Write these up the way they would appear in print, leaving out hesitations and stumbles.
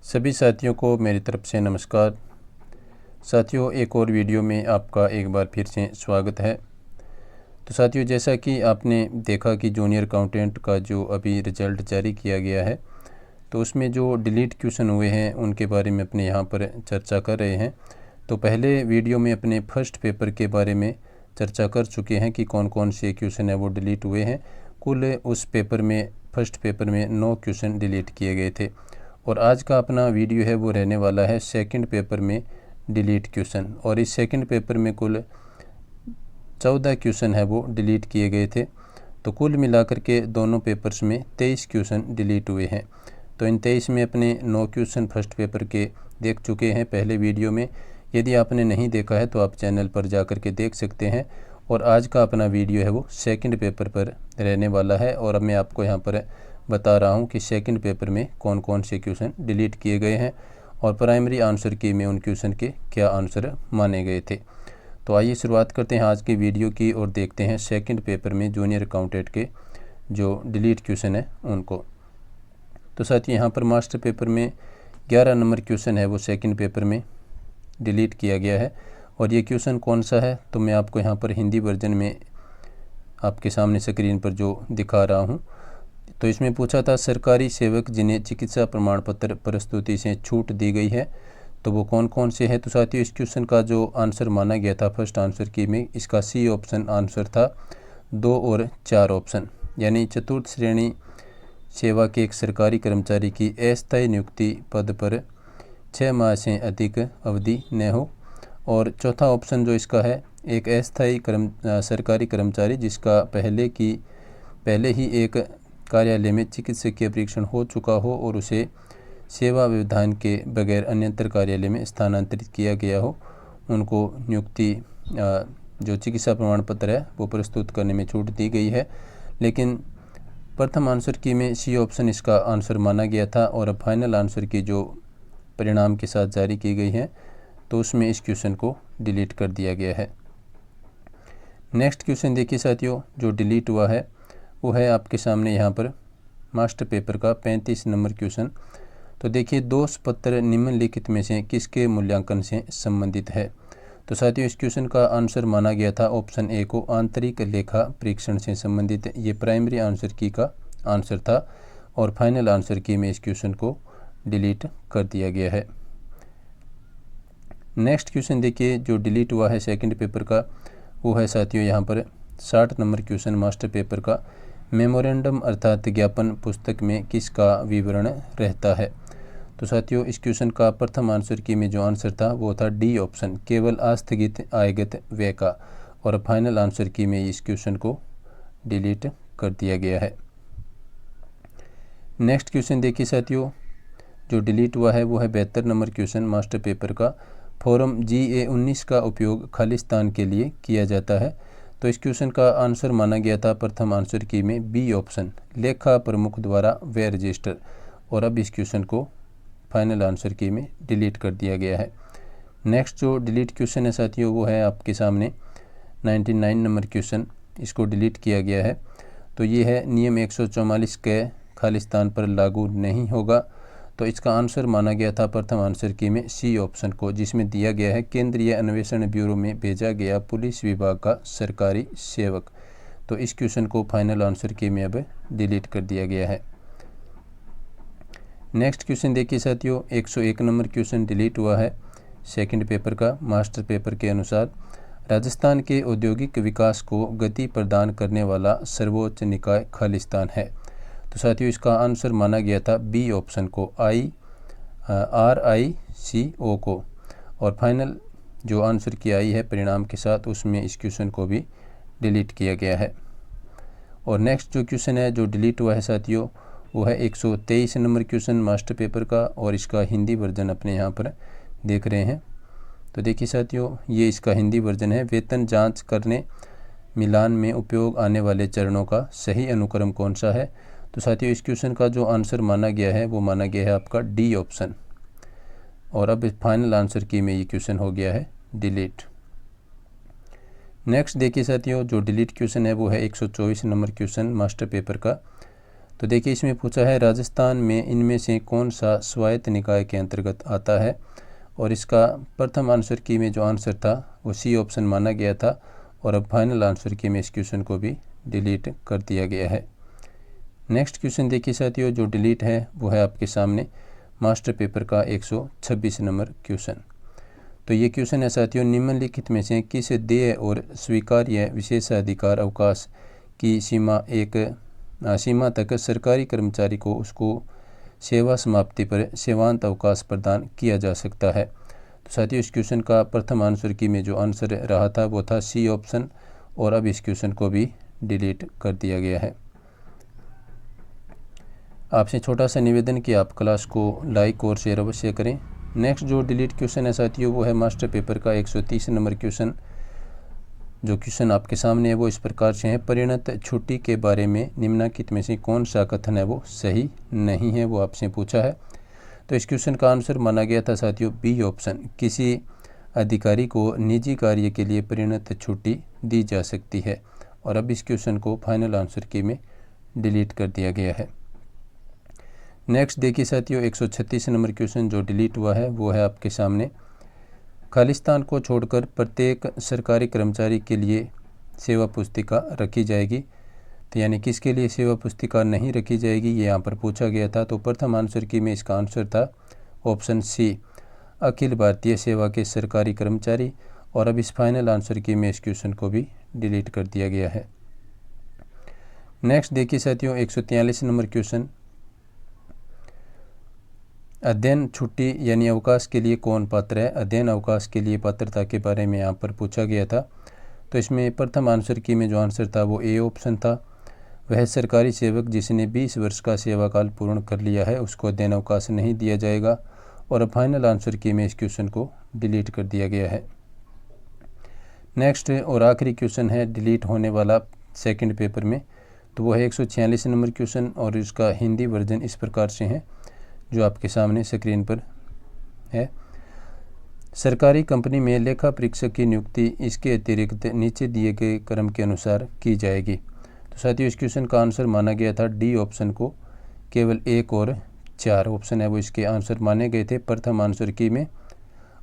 सभी साथियों को मेरी तरफ से नमस्कार। साथियों, एक और वीडियो में आपका एक बार फिर से स्वागत है। तो साथियों, जैसा कि आपने देखा कि जूनियर अकाउंटेंट का जो अभी रिज़ल्ट जारी किया गया है, तो उसमें जो डिलीट क्वेश्चन हुए हैं उनके बारे में अपने यहाँ पर चर्चा कर रहे हैं। तो पहले वीडियो में अपने फर्स्ट पेपर के बारे में चर्चा कर चुके हैं कि कौन कौन से क्वेश्चन है वो डिलीट हुए हैं। कुल उस पेपर में फर्स्ट पेपर में 9 क्वेश्चन डिलीट किए गए थे। और आज का अपना वीडियो है वो रहने वाला है सेकंड पेपर में डिलीट क्वेश्चन। और इस सेकंड पेपर में कुल 14 क्वेश्चन है वो डिलीट किए गए थे। तो कुल मिलाकर के दोनों पेपर्स में 23 क्वेश्चन डिलीट हुए हैं। तो इन 23 में अपने 9 क्वेश्चन फर्स्ट पेपर के देख चुके हैं पहले वीडियो में। यदि आपने नहीं देखा है तो आप चैनल पर जाकर के देख सकते हैं। और आज का अपना वीडियो है वो सेकंड पेपर पर रहने वाला है। और अब मैं आपको यहाँ पर बता रहा हूँ कि सेकंड पेपर में कौन कौन से क्वेश्चन डिलीट किए गए हैं और प्राइमरी आंसर की में उन क्वेश्चन के क्या आंसर माने गए थे। तो आइए शुरुआत करते हैं आज की वीडियो की और देखते हैं सेकंड पेपर में जूनियर अकाउंटेंट के जो डिलीट क्वेश्चन है उनको। तो साथियों, यहाँ पर मास्टर पेपर में 11 नंबर क्वेश्चन है वो सेकंड पेपर में डिलीट किया गया है। और ये क्वेश्चन कौन सा है तो मैं आपको यहाँ पर हिंदी वर्जन में आपके सामने स्क्रीन पर जो दिखा रहा हूँ। तो इसमें पूछा था, सरकारी सेवक जिन्हें चिकित्सा प्रमाण पत्र प्रस्तुति से छूट दी गई है तो वो कौन कौन से हैं। तो साथियों, इस क्वेश्चन का जो आंसर माना गया था फर्स्ट आंसर की में, इसका सी ऑप्शन आंसर था। 2 और 4 ऑप्शन, यानी चतुर्थ श्रेणी सेवा के एक सरकारी कर्मचारी की अस्थायी नियुक्ति पद पर 6 माह से अधिक अवधि न हो। और चौथा ऑप्शन जो इसका है, एक अस्थायी सरकारी कर्मचारी जिसका पहले ही एक कार्यालय में चिकित्सकीय परीक्षण हो चुका हो और उसे सेवा व्यवधान के बगैर अन्यत्र कार्यालय में स्थानांतरित किया गया हो, उनको नियुक्ति जो चिकित्सा प्रमाण पत्र है वो प्रस्तुत करने में छूट दी गई है। लेकिन प्रथम आंसर की में सी ऑप्शन इसका आंसर माना गया था। और अब फाइनल आंसर की जो परिणाम के साथ जारी की गई है तो उसमें इस क्वेश्चन को डिलीट कर दिया गया है। नेक्स्ट क्वेश्चन देखिए साथियों, जो डिलीट हुआ है वो है आपके सामने यहाँ पर मास्टर पेपर का 35 नंबर क्वेश्चन। तो देखिए, दोष पत्र निम्नलिखित में से किसके मूल्यांकन से संबंधित है। तो साथियों, इस क्वेश्चन का आंसर माना गया था ऑप्शन ए को, आंतरिक लेखा परीक्षण से संबंधित। ये प्राइमरी आंसर की का आंसर था और फाइनल आंसर की में इस क्वेश्चन को डिलीट कर दिया गया है। नेक्स्ट क्वेश्चन देखिए, जो डिलीट हुआ है सेकंड पेपर का वो है साथियों यहाँ पर 60 नंबर क्वेश्चन मास्टर पेपर का, मेमोरेंडम अर्थात ज्ञापन पुस्तक में किसका विवरण रहता है। तो साथियों, इस क्वेश्चन का प्रथम आंसर की में जो आंसर था वो था डी ऑप्शन, केवल आस्थगित आयगत व्यय का। और फाइनल आंसर की में इस क्वेश्चन को डिलीट कर दिया गया है। नेक्स्ट क्वेश्चन देखिए साथियों, जो डिलीट हुआ है वो है 72 नंबर क्वेश्चन मास्टर पेपर का, फॉर्म GA-19 का उपयोग खालिस्तान के लिए किया जाता है। तो इस क्वेश्चन का आंसर माना गया था प्रथम आंसर की में बी ऑप्शन, लेखा प्रमुख द्वारा व्यय रजिस्टर। और अब इस क्वेश्चन को फाइनल आंसर की में डिलीट कर दिया गया है। नेक्स्ट जो डिलीट क्वेश्चन है साथियों वो है आपके सामने 99 नंबर क्वेश्चन, इसको डिलीट किया गया है। तो ये है, नियम 144 के खालिस्तान पर लागू नहीं होगा। तो इसका आंसर माना गया था प्रथम आंसर की में सी ऑप्शन को, जिसमें दिया गया है केंद्रीय अन्वेषण ब्यूरो में भेजा गया पुलिस विभाग का सरकारी सेवक। तो इस क्वेश्चन को फाइनल आंसर की में अब डिलीट कर दिया गया है। नेक्स्ट क्वेश्चन देखिए साथियों, 101 नंबर क्वेश्चन डिलीट हुआ है सेकंड पेपर का मास्टर पेपर के अनुसार, राजस्थान के औद्योगिक विकास को गति प्रदान करने वाला सर्वोच्च निकाय खालिस्तान है। तो साथियों, इसका आंसर माना गया था बी ऑप्शन को, RICO को। और फाइनल जो आंसर की आई है परिणाम के साथ उसमें इस क्वेश्चन को भी डिलीट किया गया है। और नेक्स्ट जो क्वेश्चन है जो डिलीट हुआ है साथियों वो है 123 नंबर क्वेश्चन मास्टर पेपर का, और इसका हिंदी वर्जन अपने यहाँ पर देख रहे हैं। तो देखिए साथियों, ये इसका हिंदी वर्जन है, वेतन जांच करने मिलान में उपयोग आने वाले चरणों का सही अनुक्रम कौन सा है। तो साथियों, इस क्वेश्चन का जो आंसर माना गया है वो माना गया है आपका डी ऑप्शन। और अब फाइनल आंसर की में ये क्वेश्चन हो गया है डिलीट। नेक्स्ट देखिए साथियों, जो डिलीट क्वेश्चन है वो है 124 नंबर क्वेश्चन मास्टर पेपर का। तो देखिए इसमें पूछा है राजस्थान में इनमें से कौन सा स्वायत्त निकाय के अंतर्गत आता है, और इसका प्रथम आंसर की में जो आंसर था वो सी ऑप्शन माना गया था, और अब फाइनल आंसर की में इस क्वेश्चन को भी डिलीट कर दिया गया है। नेक्स्ट क्वेश्चन देखिए साथियों, जो डिलीट है वो है आपके सामने मास्टर पेपर का 126 नंबर क्वेश्चन। तो ये क्वेश्चन है साथियों, निम्नलिखित में से किस देय और स्वीकार्य विशेषाधिकार अवकाश की सीमा तक सरकारी कर्मचारी को उसको सेवा समाप्ति पर सेवांत अवकाश प्रदान किया जा सकता है। तो साथियों इस क्वेश्चन का प्रथम आंसर की में जो आंसर रहा था वो था सी ऑप्शन, और अब इस क्वेश्चन को भी डिलीट कर दिया गया है। आपसे छोटा सा निवेदन कि आप क्लास को लाइक और शेयर अवश्य करें। नेक्स्ट जो डिलीट क्वेश्चन है साथियों वो है मास्टर पेपर का 130 नंबर क्वेश्चन। जो क्वेश्चन आपके सामने है वो इस प्रकार से है, परिणत छुट्टी के बारे में निम्नलिखित में से कौन सा कथन है वो सही नहीं है, वो आपसे पूछा है। तो इस क्वेश्चन का आंसर माना गया था साथियों बी ऑप्शन, किसी अधिकारी को निजी कार्य के लिए परिणत छुट्टी दी जा सकती है, और अब इस क्वेश्चन को फाइनल आंसर की में डिलीट कर दिया गया है। नेक्स्ट देखिए साथियों 136 नंबर क्वेश्चन जो डिलीट हुआ है वो है आपके सामने, खालिस्तान को छोड़कर प्रत्येक सरकारी कर्मचारी के लिए सेवा पुस्तिका रखी जाएगी। तो यानी किसके लिए सेवा पुस्तिका नहीं रखी जाएगी ये यहाँ पर पूछा गया था। तो प्रथम आंसर की में इसका आंसर था ऑप्शन सी, अखिल भारतीय सेवा के सरकारी कर्मचारी, और अब इस फाइनल आंसर की में इस क्वेश्चन को भी डिलीट कर दिया गया है। नेक्स्ट देखिए साथियों 143 नंबर क्वेश्चन, अध्ययन छुट्टी यानी अवकाश के लिए कौन पात्र है। अध्ययन अवकाश के लिए पात्रता के बारे में यहाँ पर पूछा गया था। तो इसमें प्रथम आंसर की में जो आंसर था वो ए ऑप्शन था, वह सरकारी सेवक जिसने 20 वर्ष का सेवाकाल पूर्ण कर लिया है उसको अध्ययन अवकाश नहीं दिया जाएगा, और अब फाइनल आंसर की में इस क्वेश्चन को डिलीट कर दिया गया है। नेक्स्ट और आखिरी क्वेश्चन है डिलीट होने वाला सेकंड पेपर में, तो वो है 146 नंबर क्वेश्चन, और इसका हिंदी वर्जन इस प्रकार से है जो आपके सामने स्क्रीन पर है। सरकारी कंपनी में लेखा परीक्षक की नियुक्ति इसके अतिरिक्त नीचे दिए गए क्रम के अनुसार की जाएगी। तो साथियों इस क्वेश्चन का आंसर माना गया था डी ऑप्शन को, केवल 1 और 4 ऑप्शन है वो इसके आंसर माने गए थे प्रथम आंसर की में,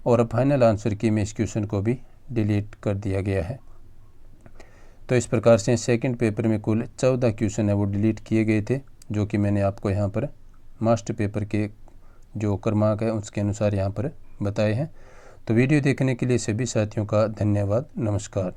और अब फाइनल आंसर की में इस क्वेश्चन को भी डिलीट कर दिया गया है। तो इस प्रकार से सेकंड पेपर में कुल 14 क्वेश्चन है वो डिलीट किए गए थे, जो कि मैंने आपको यहाँ पर मास्टर पेपर के जो क्रमांक है उसके अनुसार यहाँ पर बताए हैं। तो वीडियो देखने के लिए सभी साथियों का धन्यवाद। नमस्कार।